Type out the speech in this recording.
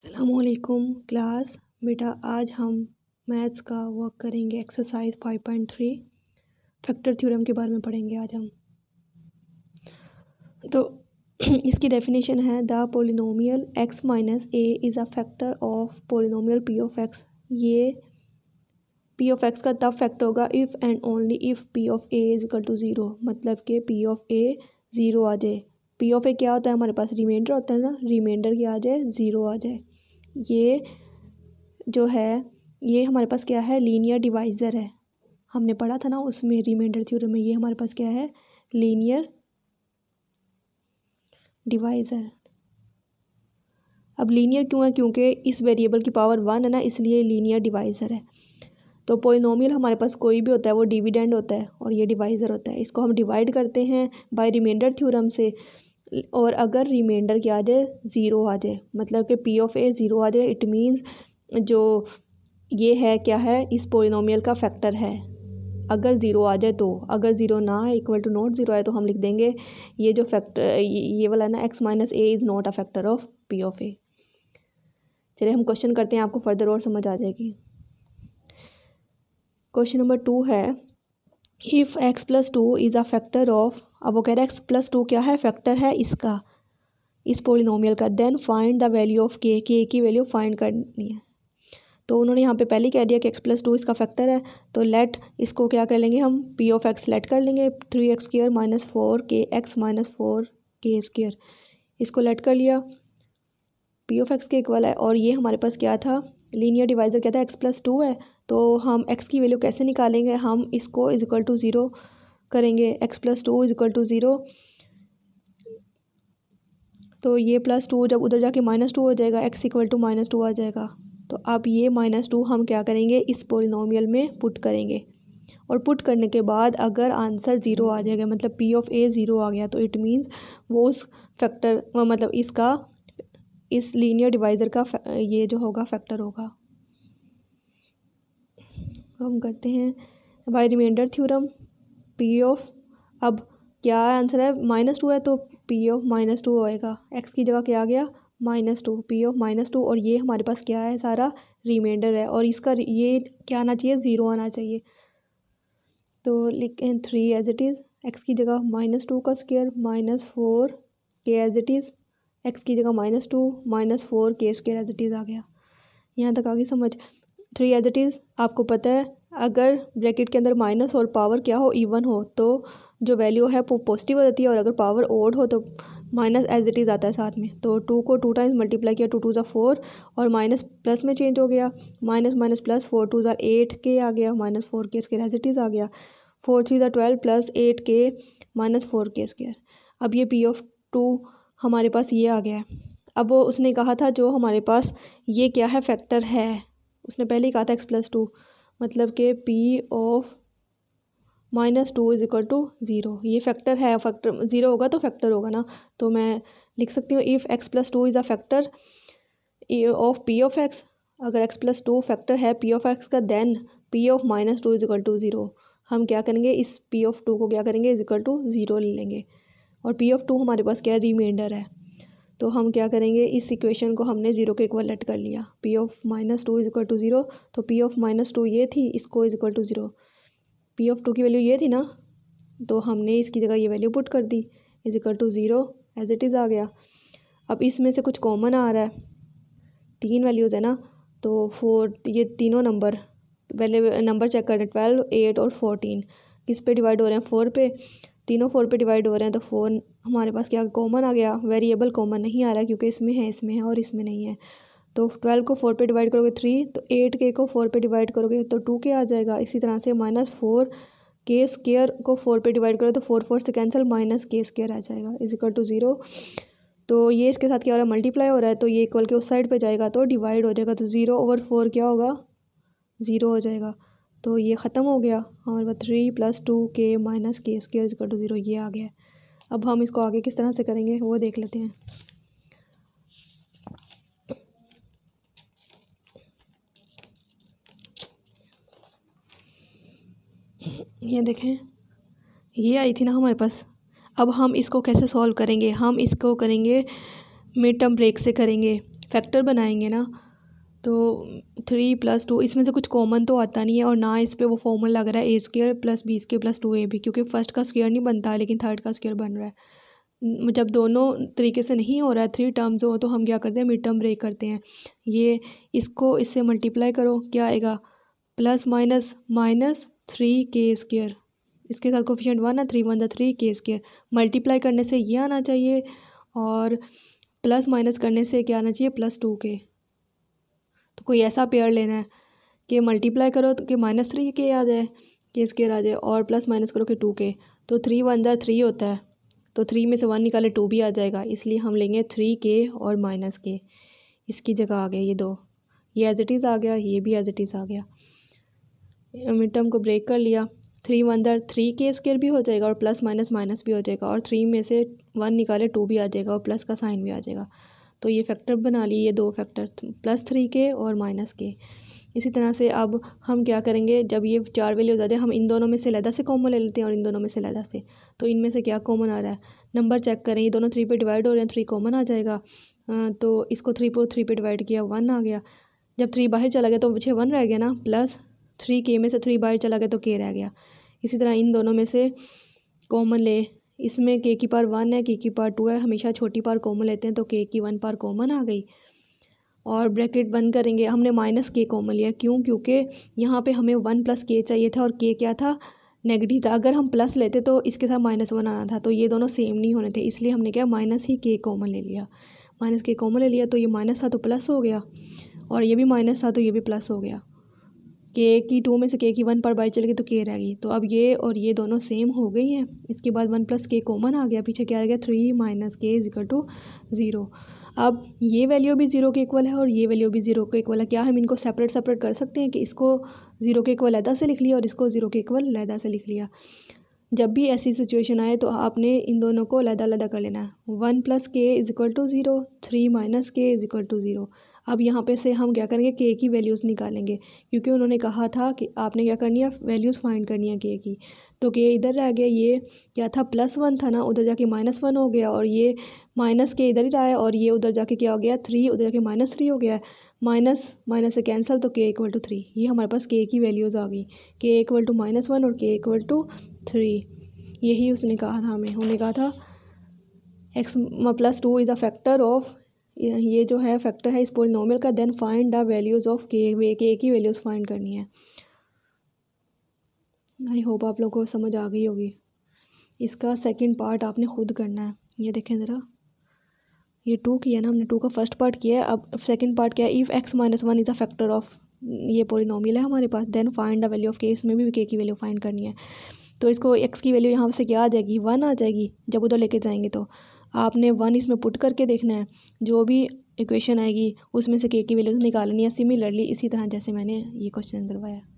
अस्सलामुअलैकुम क्लास। बेटा आज हम मैथ्स का वर्क करेंगे। एक्सरसाइज 5.3 फैक्टर थ्योरम के बारे में पढ़ेंगे आज हम। तो इसकी डेफिनेशन है the polynomial x minus a is a factor of polynomial p of x। ये p ऑफ x का तब फैक्टर होगा if and only if p of a is equal to 0। मतलब कि p ऑफ a 0 आ जाए। p of a क्या होता है, हमारे पास रिमाइंडर होता है ना, रिमाइंडर क्या आ जाए, 0 आ जाए। ये जो है ये हमारे पास क्या है, लीनियर डिवाइज़र है। हमने पढ़ा था ना उसमें रिमाइंडर थ्योरम में, ये हमारे पास क्या है, लीनियर डिवाइज़र। अब लीनियर क्यों है, क्योंकि इस वेरिएबल की पावर 1 है ना, इसलिए लीनियर डिवाइज़र है। तो पोलिनोमियल हमारे पास कोई भी होता है वो डिविडेंड होता है और ये डिवाइज़र होता है। इसको हम डिवाइड करते हैं बाय रिमाइंडर थ्योरम से। और अगर रिमाइंडर क्या आ जाए, 0 आ जाए, मतलब कि p ऑफ a 0 आ जाए, इट मीन्स जो ये है क्या है, इस पोलिनोमियल का फैक्टर है। अगर 0 आ जाए तो, अगर 0 ना है, इक्वल टू नॉट 0 है, तो हम लिख देंगे ये जो फैक्टर ये वाला ना x minus a is not a factor of p of a। चलिए हम क्वेश्चन करते हैं, आपको फर्दर और समझ आ जाएगी। क्वेश्चन नंबर 2 है if x plus 2 is a factor of, अब वो कह रहा है x प्लस 2 क्या है, फैक्टर है इसका, इस पोलिनोमियल का, then find the value of k की वैल्यू फाइंड करनी है। तो उन्होंने यहाँ पे पहले ही कह दिया कि x प्लस 2 इसका फैक्टर है, तो लेट इसको क्या कर लेंगे हम, p ऑफ x लेट कर लेंगे, 3x square minus 4k x minus 4k square, इसको लेट कर लिया, p ऑफ x के इक्वल है। और ये हमारे पास क्या था, लीनियर डिवाइज़र क्या था, x प्लस 2 है। तो हम x की वैल्यू कैसे निकालेंगे, हम इसको इज इक्वल टू 0 करेंगे, x plus 2 is equal to 0। तो ये प्लस 2 जब उधर जाके माइनस 2 हो जाएगा, x इक्वल टू माइनस 2 आ जाएगा। तो अब ये माइनस 2 हम क्या करेंगे, इस पोलिनोमियल में पुट करेंगे, और पुट करने के बाद अगर आंसर 0 आ जाएगा, मतलब p ऑफ a 0 आ गया, तो इट मीन्स वो उस फैक्टर, मतलब इसका, इस लीनियर डिवाइज़र का ये जो होगा फैक्टर होगा। हम करते हैं by remainder theorem, p of, अब क्या आंसर है, माइनस 2 है, तो p ऑफ माइनस 2 होएगा, x की जगह क्या आ गया, -2, p ऑफ -2, और ये हमारे पास क्या है, सारा रिमाइंडर है, और इसका ये क्या आना चाहिए, 0 आना चाहिए। तो लिखें 3 एज इट इज़, x की जगह -2 का square -4k as it is, x की जगह -2 -4k square as it is आ गया। यहाँ तक आगे समझ। 3 एज इट इज़, आपको पता है अगर ब्रैकेट के अंदर माइनस और पावर क्या हो, इवन हो, तो जो वैल्यू है वो पॉजिटिव हो जाती है, और अगर पावर ओड हो तो माइनस एज इट इज़ आता है साथ में। तो 2 को 2 टाइम्स मल्टीप्लाई किया, 2 2 ज़ा 4, और माइनस प्लस में चेंज हो गया, माइनस माइनस प्लस, 4 2 ज़ा 8k आ गया, -4k square as it is आ गया, 4 3 ज़ा 12 प्लस 8k -4k स्क्वायर। अब ये p ऑफ 2 हमारे पास ये आ गया है। अब वो उसने कहा था जो हमारे पास ये क्या है, फैक्टर है, उसने पहले ही कहा था x प्लस 2, मतलब कि p of -2 is equal to 0, ये फैक्टर है, फैक्टर 0 होगा तो फैक्टर होगा ना। तो मैं लिख सकती हूँ if x plus 2 is a factor of p of x। अगर x प्लस 2 फैक्टर है p ऑफ x का, then p of -2 is equal to 0। हम क्या करेंगे, इस p ऑफ 2 को क्या करेंगे, इज इक्वल टू 0 ले लेंगे, और p ऑफ 2 हमारे पास क्या है, रिमाइंडर है। तो हम क्या करेंगे, इस इक्वेशन को हमने 0 के इक्वल लेट कर लिया, p of -2 is equal to 0। तो p ऑफ -2 ये थी, इसको is equal to 0, p of 2 की वैल्यू ये थी ना, तो हमने इसकी जगह ये वैल्यू पुट कर दी, is equal to 0 as it is आ गया। अब इसमें से कुछ कॉमन आ रहा है, 3 वैल्यूज़ है ना, तो 4, ये तीनों नंबर, पहले नंबर चेक करें, 12 8 और 14 किस पे डिवाइड हो रहे हैं, 4 पे, तीनों 4 पे डिवाइड हो रहे हैं, तो 4 हमारे पास क्या कॉमन आ गया, वेरिएबल कॉमन नहीं आ रहा है क्योंकि इसमें है और इसमें नहीं है। तो 12 को 4 पे डिवाइड करोगे 3, तो 8k को 4 पे डिवाइड करोगे तो 2k आ जाएगा। इसी तरह से -4k स्क्वायर को 4 पे डिवाइड करो तो 4 4 से कैंसिल, -k स्क्वायर आ जाएगा, इज इक्वल टू 0। तो ये इसके साथ क्या हो रहा है, मल्टीप्लाई हो रहा है, तो ये इक्वल के उस साइड पे जाएगा तो डिवाइड हो जाएगा, तो 0/4 क्या होगा, 0 हो जाएगा। तो ये ख़त्म हो गया, हमारे पास 3 + 2k - k square is equal to 0, ये आ गया। अब हम इसको आगे किस तरह से करेंगे वो देख लेते हैं। ये देखें, ये आई थी ना हमारे पास। अब हम इसको कैसे सॉल्व करेंगे, हम इसको करेंगे मिड टर्म ब्रेक से करेंगे। फैक्टर बनाएंगे ना तो 3 + 2 इसमें से कुछ कॉमन तो आता नहीं है और ना इस पे वो फॉर्मूला लग रहा है a² + b² + 2ab, क्योंकि फर्स्ट का स्क्वायर नहीं बनता है लेकिन थर्ड का स्क्वायर बन रहा है। जब दोनों तरीके से नहीं हो रहा है 3 टर्म्स हो तो हम क्या करते हैं, मिड टर्म ब्रेक करते हैं। ये इसको इससे मल्टीप्लाई करो, क्या आएगा ±-3k²। इसके साथ कोफिशिएंट 1 है, 3 × 1 = 3k²। मल्टीप्लाई करने से ये आना चाहिए और प्लस माइनस करने से क्या आना चाहिए, +2k। तो कोई ऐसा पेयर लेना है कि मल्टीप्लाई करो तो कि -3k आ जाए, k² आ जाए, और प्लस माइनस करो कि 2k। तो 3 × 1 = 3 होता है, तो 3 में से 1 निकाले 2 भी आ जाएगा, इसलिए हम लेंगे 3k और -k। इसकी जगह आ गया ये 2, ये एज इट इज़ आ गया, ये भी एज इट इज़ आ गया। मिड टर्म को ब्रेक कर लिया, 3 × 1 = 3k² भी हो जाएगा और प्लस माइनस माइनस भी हो जाएगा, और 3 में से 1 निकाले 2 भी आ जाएगा और प्लस का साइन भी आ जाएगा। तो ये फैक्टर बना लिए, ये 2 फैक्टर +3k और -k। इसी तरह से अब हम क्या करेंगे, जब ये 4 वैल्यूज आ जाए हम इन दोनों में से लहदा से कॉमन ले लेते हैं और इन दोनों में से लहदा से। तो इनमें से क्या कॉमन आ रहा है, नंबर चेक करें, ये दोनों 3 पे डिवाइड हो रहे हैं, 3 कॉमन आ जाएगा। तो इसको 3 पे डिवाइड किया, 1 आ गया। जब 3 बाहर चला गया तो पीछे 1 रह गया ना, +3k में से 3 बाहर चला गया तो k रह गया। इसी तरह इन दोनों में से कॉमन ले, इसमें k की पावर 1 है, k की पावर 2 है, हमेशा छोटी पावर कॉमन लेते हैं, तो k की 1 पावर कॉमन आ गई और ब्रैकेट बंद करेंगे। हमने -k कॉमन लिया, क्यों, क्योंकि यहाँ पे हमें 1 + k चाहिए था और k क्या था, नेगेटिव था। अगर हम प्लस लेते तो इसके साथ -1 आना था, तो ये दोनों सेम नहीं होने थे, इसलिए हमने क्या -k कॉमन ले लिया। -k कॉमन ले लिया तो ये माइनस था तो प्लस हो गया, और ये भी माइनस था तो ये भी प्लस हो गया। k की 2 में से k की 1 पर बाई चल गई तो k रह गई। तो अब ये और ये दोनों सेम हो गई हैं। इसके बाद 1 + k कॉमन आ गया, पीछे क्या आ गया, 3 - k = 0। अब ये वैल्यू भी 0 के इक्वल है और ये वैल्यू भी 0 के इक्वल है। क्या हम इनको सेपरेट कर सकते हैं कि इसको 0 के इक्वल लहदा से लिख लिया और इसको 0 के इक्वल लहदा से लिख लिया। जब भी ऐसी सिचुएशन आए तो आपने इन दोनों को लहदा कर लेना है। 1 + k = 0, 3 - k = 0। अब यहाँ पे से हम क्या करेंगे, k की वैल्यूज़ निकालेंगे, क्योंकि उन्होंने कहा था कि आपने क्या करनी है, वैल्यूज़ फाइंड करनी है k की। तो k इधर रह गया, ये क्या था, +1 था ना, उधर जाके -1 हो गया, और ये -k इधर ही रहा है और ये उधर जाके क्या हो गया, 3 उधर जाके -3 हो गया है। माइनस से कैंसिल, तो k = 3। ये हमारे पास k की वैल्यूज़ आ गई, k = -1 और k = 3। यही उसने कहा था हमें, उन्होंने कहा था x + 2 is a factor of, ये जो है फैक्टर है इस पोलिनोमियल का, then find the values of k की वैल्यूज़ फाइंड करनी है। आई होप आप लोगों को समझ आ गई होगी। इसका सेकंड पार्ट आपने खुद करना है। ये देखें ज़रा, ये 2 किया ना हमने, 2 का फर्स्ट पार्ट किया है, अब सेकंड पार्ट क्या है, if x - 1 is a factor of, ये पोलिनोमियल है हमारे पास, then find the value of k। इसमें भी k की वैल्यू फाइंड करनी है। तो इसको x की वैल्यू यहाँ से क्या आ जाएगी, 1 आ जाएगी। जब उधर लेके जाएंगे तो आपने 1 इसमें पुट करके देखना है, जो भी इक्वेशन आएगी उसमें से k की वैल्यूज़ निकालनी है, सिमिलरली इसी तरह जैसे मैंने ये क्वेश्चन करवाया।